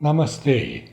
Namaste,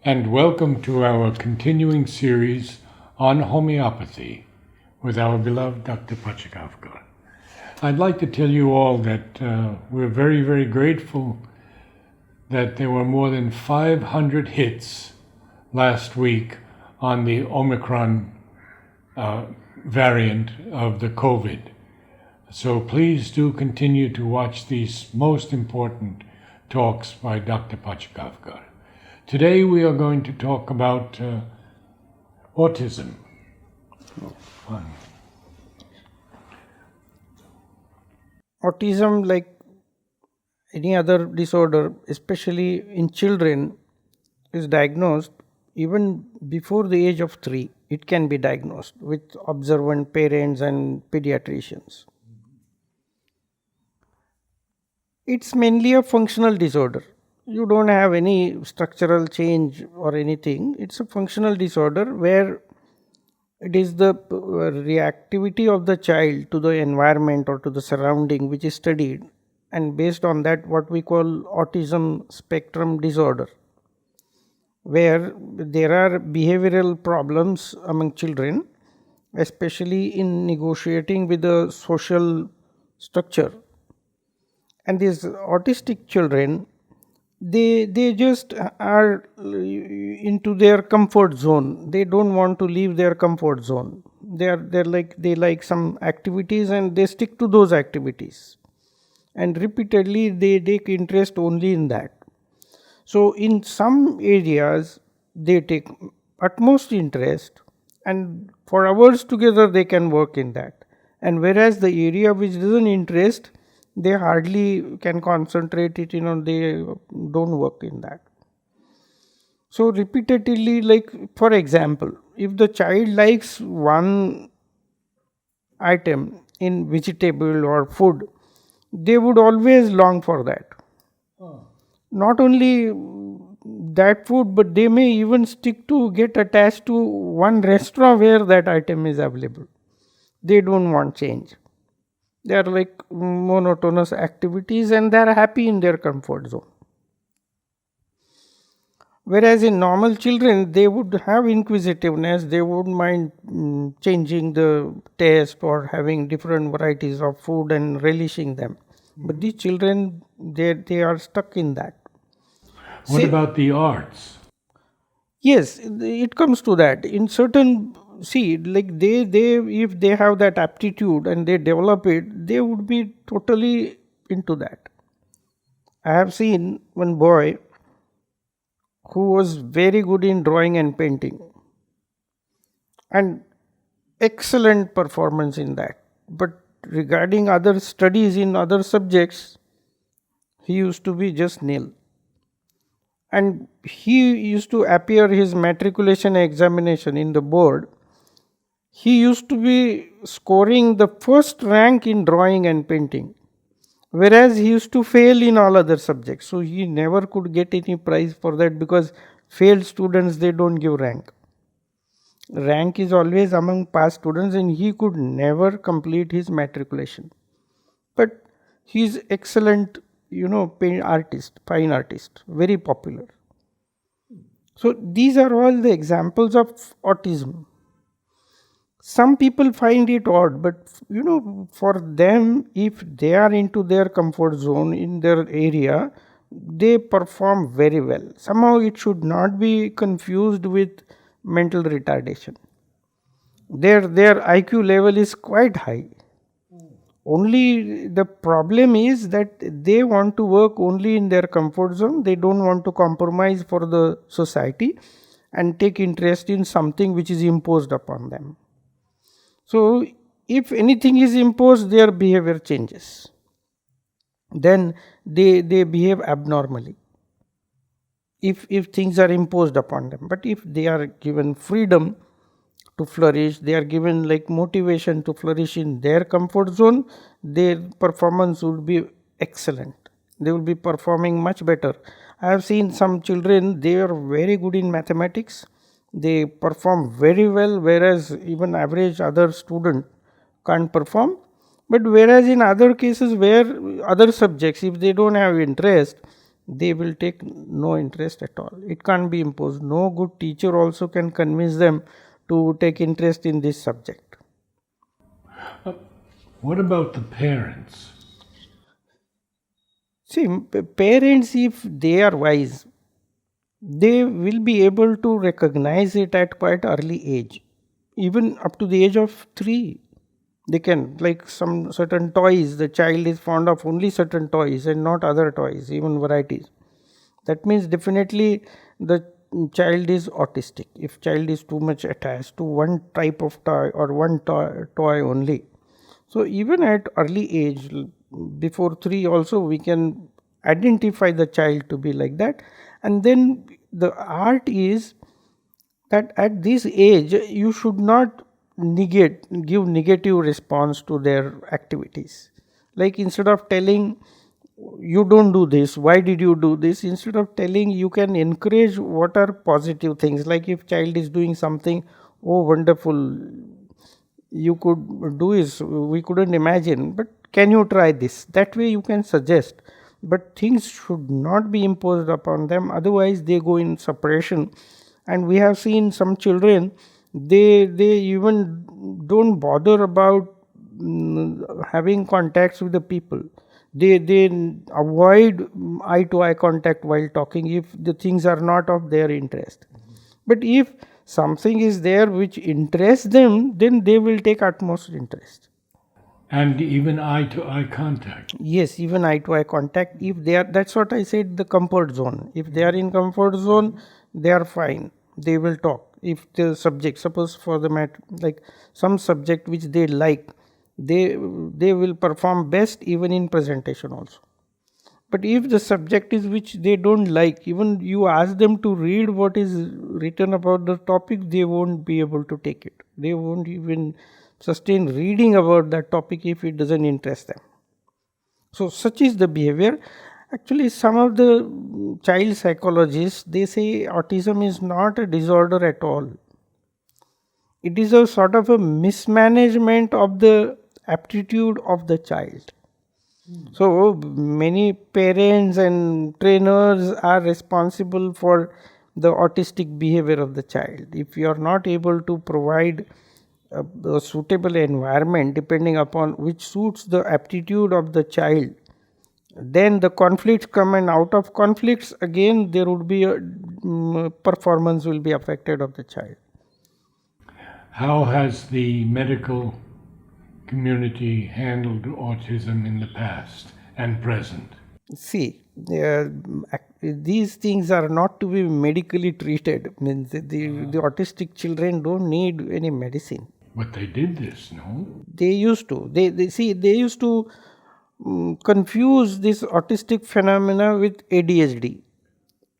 and welcome to our continuing series on homeopathy with our beloved Dr. Pachegaonkar. I'd like to tell you all that we're very, very grateful that there were more than 500 hits last week on the Omicron variant of the COVID. So please do continue to watch these most important talks by Dr. Pachegaonkar. Today we are going to talk about autism. Autism, like any other disorder, especially in children, is diagnosed even before the age of 3. It can be diagnosed with observant parents and pediatricians. It's mainly a functional disorder. You don't have any structural change or anything. It's a functional disorder where it is the reactivity of the child to the environment or to the surrounding which is studied, and based on that what we call autism spectrum disorder, where there are behavioral problems among children, especially in negotiating with the social structure. And these autistic children, they just are into their comfort zone. They don't want to leave their comfort zone. They like some activities and they stick to those activities, and repeatedly they take interest only in that. So in some areas they take utmost interest, and for hours together they can work in that, and whereas the area which doesn't interest, they hardly can concentrate it, they don't work in that. So repeatedly, like for example, if the child likes one item in vegetable or food, they would always long for that. Not only that food, but they may even stick to get attached to one restaurant where that item is available. They don't want change. They are like monotonous activities and they are happy in their comfort zone. Whereas in normal children, they would have inquisitiveness, they wouldn't mind changing the taste or having different varieties of food and relishing them. But these children, they are stuck in that. What about the arts? Yes, it comes to that. In certain, see, like they if they have that aptitude and they develop it, they would be totally into that. I have seen one boy who was very good in drawing and painting, and excellent performance in that. But regarding other studies in other subjects, he used to be just nil. And he used to appear his matriculation examination in the board. He used to be scoring the first rank in drawing and painting, whereas he used to fail in all other subjects. So he never could get any prize for that, because failed students, they don't give rank. Rank is always among past students, and he could never complete his matriculation. But he is excellent, fine artist, very popular. So these are all the examples of autism. Some people find it odd, but for them, if they are into their comfort zone in their area, they perform very well. Somehow it should not be confused with mental retardation. Their IQ level is quite high. Only the problem is that they want to work only in their comfort zone. They don't want to compromise for the society and take interest in something which is imposed upon them. So if anything is imposed, their behavior changes. Then they behave abnormally if things are imposed upon them. But if they are given freedom to flourish, they are given like motivation to flourish in their comfort zone, their performance would be excellent. They will be performing much better. I have seen some children, they are very good in mathematics. They perform very well, whereas even average other student can't perform. But whereas in other cases where other subjects, if they don't have interest, they will take no interest at all. It can't be imposed. No good teacher also can convince them to take interest in this subject. What about the parents? See, parents, if they are wise, they will be able to recognize it at quite early age, even up to the age of 3. They can, like some certain toys, the child is fond of only certain toys and not other toys, even varieties. That means definitely the child is autistic. If child is too much attached to one type of toy or one toy only. So even at early age, before 3 also, we can identify the child to be like that. And then the art is that at this age you should not give negative response to their activities. Like instead of telling you don't do this, why did you do this, instead of telling, you can encourage what are positive things. Like if child is doing something, oh wonderful, you could do is, we couldn't imagine, but can you try this, that way you can suggest. But things should not be imposed upon them, otherwise they go in suppression. And we have seen some children, they even don't bother about having contacts with the people. They avoid eye to eye contact while talking if the things are not of their interest. But if something is there which interests them, then they will take utmost interest. And even eye to eye contact. Yes, even eye to eye contact. If they are, that's what I said, the comfort zone. If they are in comfort zone, they are fine. They will talk. If the subject, suppose for the matter, like some subject which they like, they will perform best even in presentation also. But if the subject is which they don't like, even you ask them to read what is written about the topic, they won't be able to take it. They won't even sustain reading about that topic if it doesn't interest them. So such is the behavior. Actually, some of the child psychologists, they say autism is not a disorder at all. It is a sort of a mismanagement of the aptitude of the child. So many parents and trainers are responsible for the autistic behavior of the child. If you are not able to provide a suitable environment depending upon which suits the aptitude of the child, then the conflicts come, and out of conflicts again there would be a performance will be affected of the child. How has the medical community handled autism in the past and present? See, these things are not to be medically treated. Means the autistic children don't need any medicine. But they did this, no? They used to. They used to confuse this autistic phenomena with ADHD,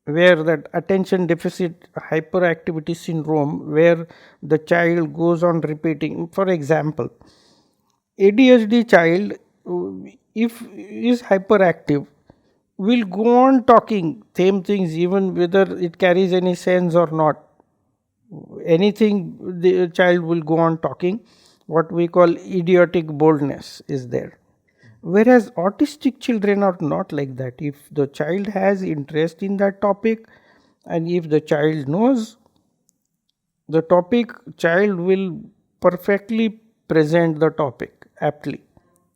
where that attention deficit hyperactivity syndrome, where the child goes on repeating. For example, ADHD child, if is hyperactive, will go on talking same things even whether it carries any sense or not. Anything, the child will go on talking. What we call idiotic boldness is there. Whereas autistic children are not like that. If the child has interest in that topic, and if the child knows the topic, child will perfectly present the topic aptly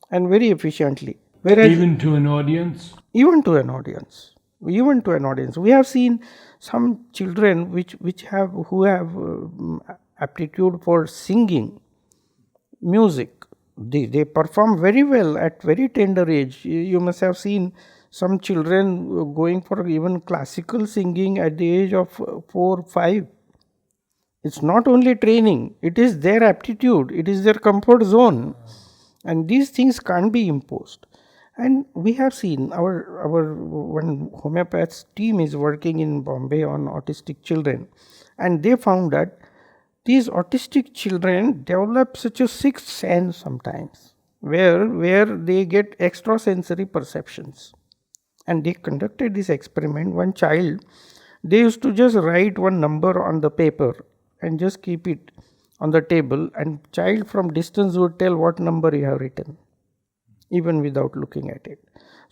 and very efficiently. Whereas Even to an audience? even to an audience, we have seen some children who have aptitude for singing music. They perform very well at very tender age. You must have seen some children going for even classical singing at the age of 4 5. It's not only training, it is their aptitude, it is their comfort zone, and these things can't be imposed. And we have seen our one homeopaths team is working in Bombay on autistic children, and they found that these autistic children develop such a sixth sense sometimes, where they get extrasensory perceptions. And they conducted this experiment. One child, they used to just write one number on the paper and just keep it on the table, and child from distance would tell what number you have written, even without looking at it.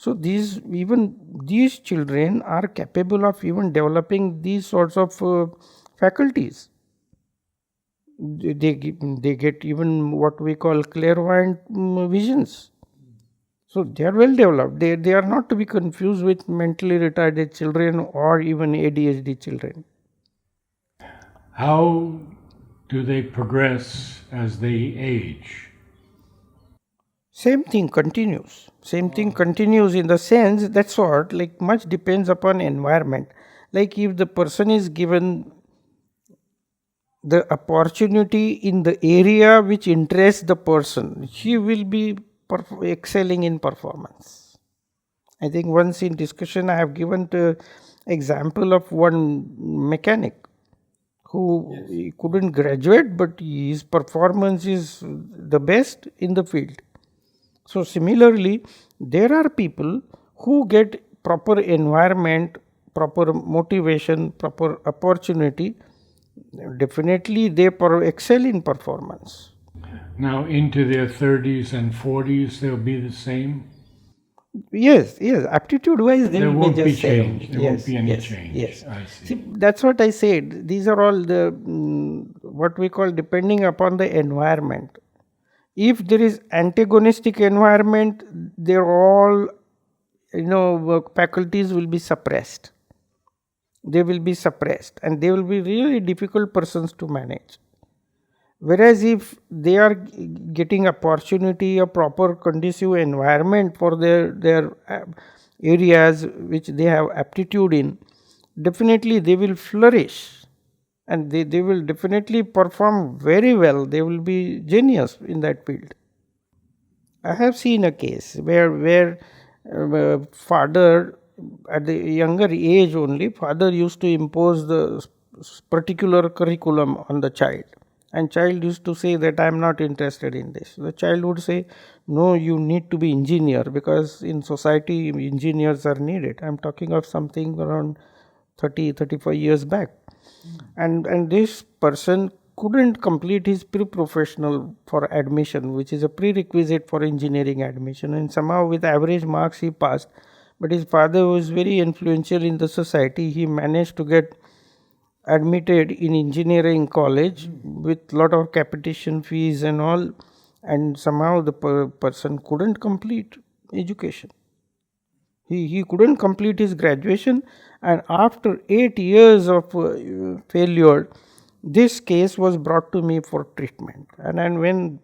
So these children are capable of even developing these sorts of faculties. They get even what we call clairvoyant visions. So they are well developed. They are not to be confused with mentally retarded children or even ADHD children. How do they progress as they age? Same thing continues. Same thing continues in the sense that sort, like, much depends upon environment. Like, if the person is given the opportunity in the area which interests the person, he will be excelling in performance. I think once in discussion I have given the example of one mechanic who he couldn't graduate, but his performance is the best in the field. So similarly, there are people who get proper environment, proper motivation, proper opportunity. Definitely, they excel in performance. Now, into their 30s and 40s, they'll be the same? Yes, yes. Aptitude wise, they There will won't be be just same. change. There Yes, won't be any yes, change. yes. I see. See, that's what I said. These are all the what we call depending upon the environment. If there is antagonistic environment, they're all faculties will be suppressed. They will be suppressed, and they will be really difficult persons to manage. Whereas if they are getting opportunity, a proper conducive environment for their areas which they have aptitude in, definitely they will flourish, and they will definitely perform very well. They will be genius in that field. I have seen a case where father, at the younger age only, father used to impose the particular curriculum on the child, and child used to say that I am not interested in this. The child would say, no, you need to be engineer, because in society engineers are needed. I am talking of something around 35 years back. And this person couldn't complete his pre-professional for admission, which is a prerequisite for engineering admission, and somehow with average marks he passed. But his father was very influential in the society. He managed to get admitted in engineering college with lot of capitation fees and all, and somehow the person couldn't complete education. He couldn't complete his graduation, and after 8 years of failure, this case was brought to me for treatment. And when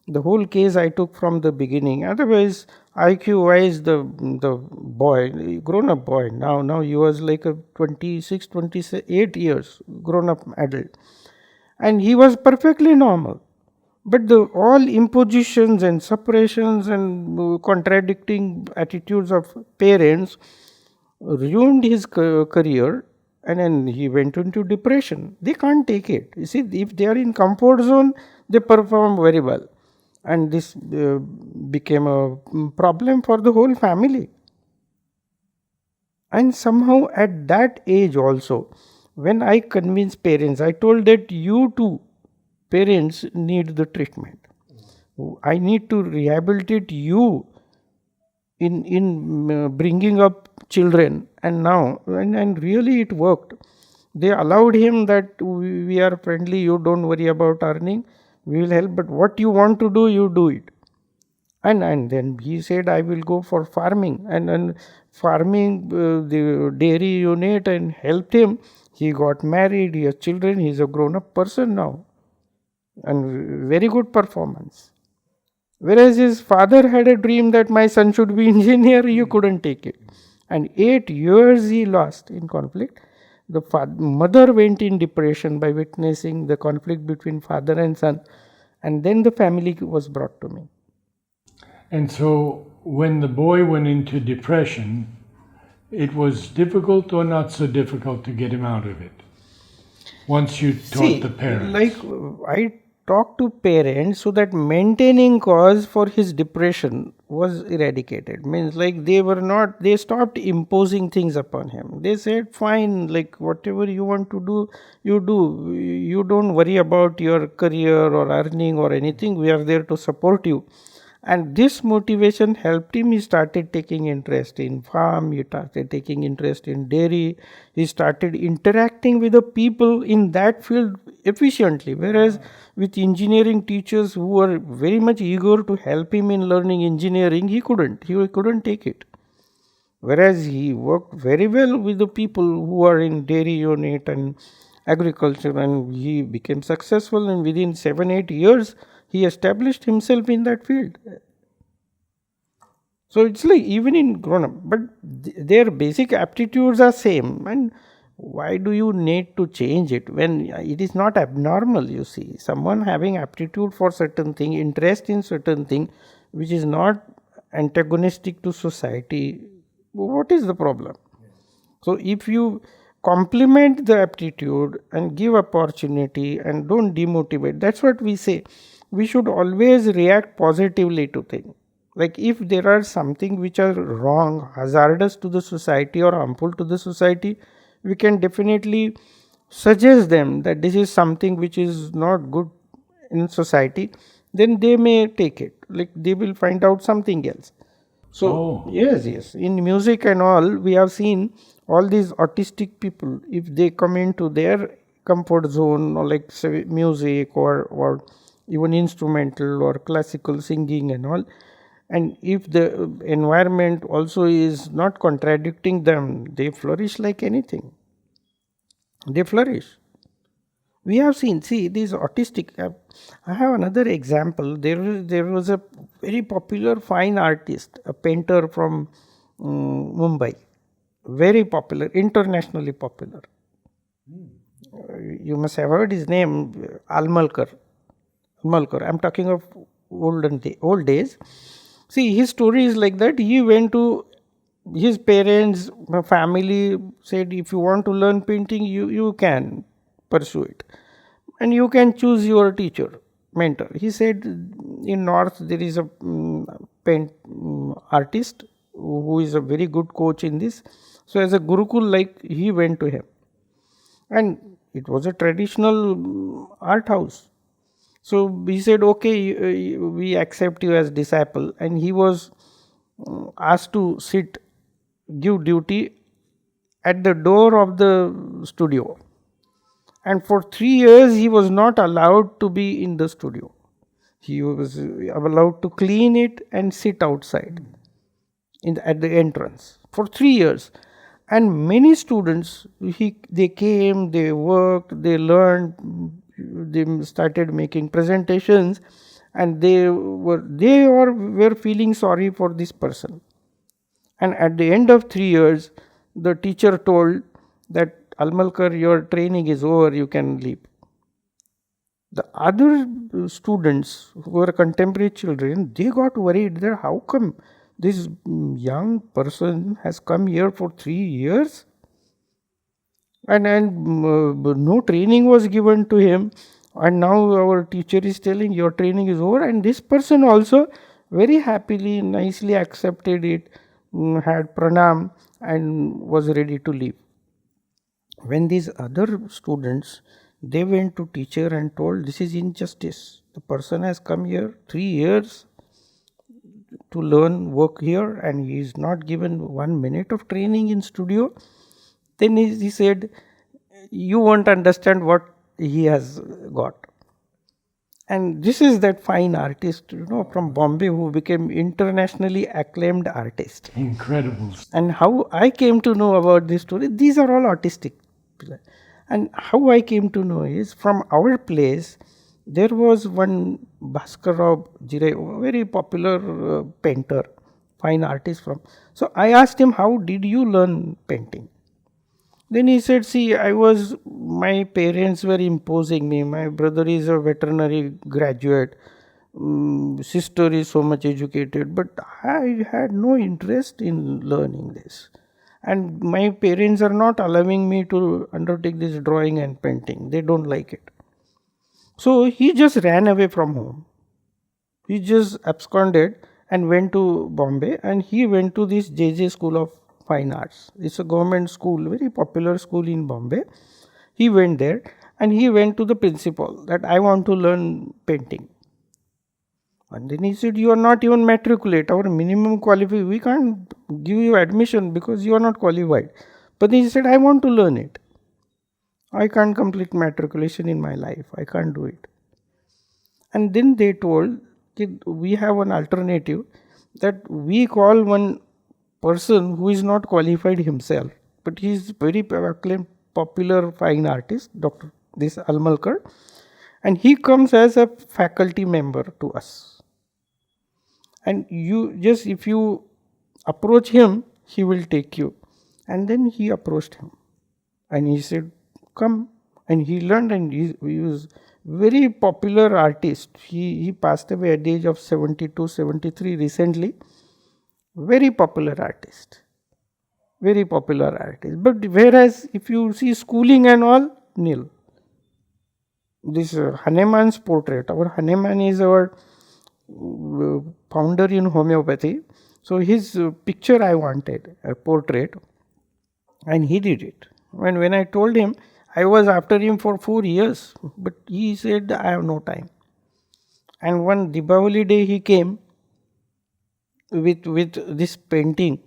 the whole case I took from the beginning, otherwise IQ wise the boy, grown up boy, now he was like a 26, 28 years grown up adult, and he was perfectly normal. But the all impositions and suppressions and contradicting attitudes of parents ruined his career, and then he went into depression. They can't take it. You see, if they are in comfort zone, they perform very well, and this became a problem for the whole family. And somehow at that age also, when I convinced parents, I told that you too, parents, need the treatment. I need to rehabilitate you in bringing up children, and now and really it worked. They allowed him that we are friendly, you don't worry about earning, we will help, but what you want to do, you do it. And then he said, I will go for farming, and farming the dairy unit, and helped him. He got married, he has children, he is a grown up person now, and very good performance. Whereas his father had a dream that my son should be engineer, you couldn't take it. And 8 years he lost in conflict. The mother went in depression by witnessing the conflict between father and son, and then the family was brought to me. And so when the boy went into depression, it was difficult or not so difficult to get him out of it once you taught the parents? Like, I talked to parents so that maintaining cause for his depression was eradicated. Means, like, they stopped imposing things upon him. They said, fine, like, whatever you want to do, you do. You don't worry about your career or earning or anything. We are there to support you. And this motivation helped him. He started taking interest in farm, he started taking interest in dairy, he started interacting with the people in that field efficiently. Whereas with engineering teachers who were very much eager to help him in learning engineering, he couldn't take it. Whereas he worked very well with the people who are in dairy unit and agriculture, and he became successful, and within 7-8 years he established himself in that field. So it's like even in grown up, but their basic aptitudes are same. And why do you need to change it when it is not abnormal? You see, someone having aptitude for certain thing, interest in certain thing, which is not antagonistic to society. What is the problem? So if you complement the aptitude and give opportunity and don't demotivate, that's what we say. We should always react positively to things. Like if there are something which are wrong, hazardous to the society or harmful to the society, we can definitely suggest them that this is something which is not good in society. Then they may take it. Like they will find out something else. So yes, in music and all, we have seen all these autistic people. If they come into their comfort zone, or like say music or even instrumental or classical singing and all, and if the environment also is not contradicting them, they flourish like anything. They flourish. We have seen, see, these autistic. I have another example. There was a very popular fine artist, a painter from Mumbai, very popular, internationally popular. You must have heard his name, Almalkar. I'm talking of old days. See, his story is like that. He went to his parents, family said, if you want to learn painting, you can pursue it, and you can choose your teacher, mentor. He said, in north there is a paint artist who is a very good coach in this. So as a gurukul, like, he went to him, and it was a traditional art house. So he said, okay, we accept you as disciple, and he was asked to give duty at the door of the studio. And for 3 years he was not allowed to be in the studio. He was allowed to clean it and sit outside at the entrance for 3 years. And many students, they came, they worked, they learned, they started making presentations, and they were feeling sorry for this person. And at the end of 3 years, the teacher told that, Almalkar, your training is over, you can leave. The other students who were contemporary children, they got worried that how come this young person has come here for 3 years and no training was given to him, and now our teacher is telling your training is over. And this person also very happily, nicely accepted it, had pranam, and was ready to leave. When these other students, they went to teacher and told, this is injustice. The person has come here 3 years to learn work here, and he is not given 1 minute of training in studio. Then he said, you won't understand what he has got. And this is that fine artist, from Bombay, who became internationally acclaimed artist. Incredible. And how I came to know about this story, these are all autistic. And how I came to know is, from our place, there was one Bhaskarrao Jirai, a very popular painter, fine artist from. So I asked him, how did you learn painting? Then he said, see, my parents were imposing me. My brother is a veterinary graduate. Sister is so much educated, but I had no interest in learning this. And my parents are not allowing me to undertake this drawing and painting. They don't like it. So he just ran away from home. He just absconded and went to Bombay, and he went to this JJ School of Fine Arts. It's a government school, very popular school in Bombay. He went there, and he went to the principal that I want to learn painting. And then he said, you are not even matriculate. Our minimum qualification, we can't give you admission because you are not qualified. But he said, I want to learn it. I can't complete matriculation in my life. I can't do it. And then they told that we have an alternative, that we call one person who is not qualified himself, but he is very acclaimed, popular fine artist, Dr. this Almalkar, and he comes as a faculty member to us. And you just, if you approach him, he will take you. And then he approached him and he said, come. And he learned, and he was very popular artist. He passed away at the age of 72, 73 recently. Very popular artist. Very popular artist. But whereas if you see schooling and all, nil. This Hahnemann's portrait. Our Hahnemann is our founder in homeopathy. So his picture I wanted, a portrait, and he did it. When I told him, I was after him for 4 years, but he said, I have no time. And one Deepavali day he came with this painting,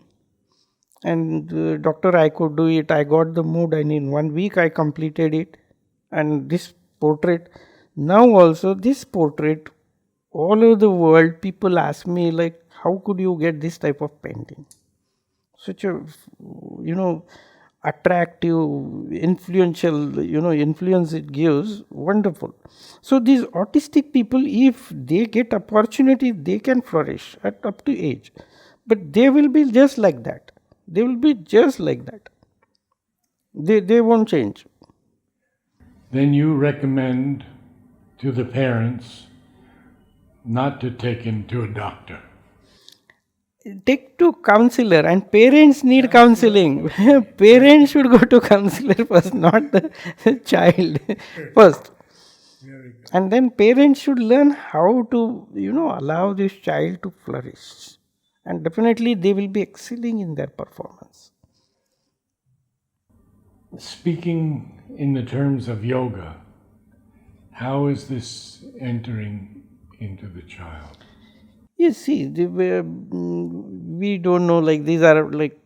and doctor, I could do it. I got the mood, and in 1 week I completed it. And this portrait, now also this portrait, all over the world, people ask me like, how could you get this type of painting? Such a, attractive, influential, influence it gives, wonderful. So these autistic people, if they get opportunity, they can flourish at up to age, but they will be just like that. They will be just like that. They won't change. Then you recommend to the parents not to take him to a doctor. Take to counselor, and parents need counseling. Parents should go to counselor first, not the child first. And then parents should learn how to, allow this child to flourish. And definitely they will be excelling in their performance. Speaking in the terms of yoga, how is this entering into the child? You see, we don't know, like these are like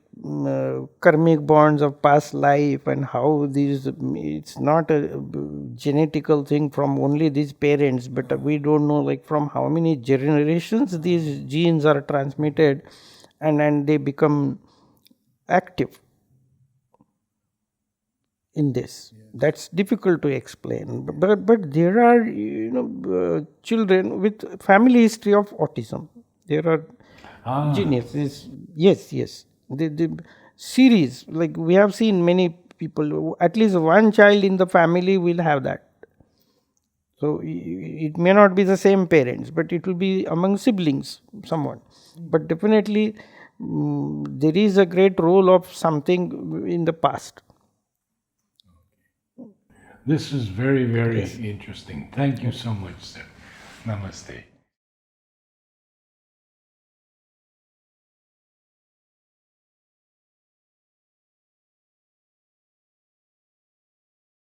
karmic bonds of past life, and how these, it's not a genetical thing from only these parents, but we don't know like from how many generations these genes are transmitted, and they become active in this. That's difficult to explain, but there are children with family history of autism. There are geniuses. Yes. The series, like we have seen many people, at least one child in the family will have that. So it may not be the same parents, but it will be among siblings, someone. But definitely there is a great role of something in the past. This is very, very interesting. Thank you so much, sir. Namaste.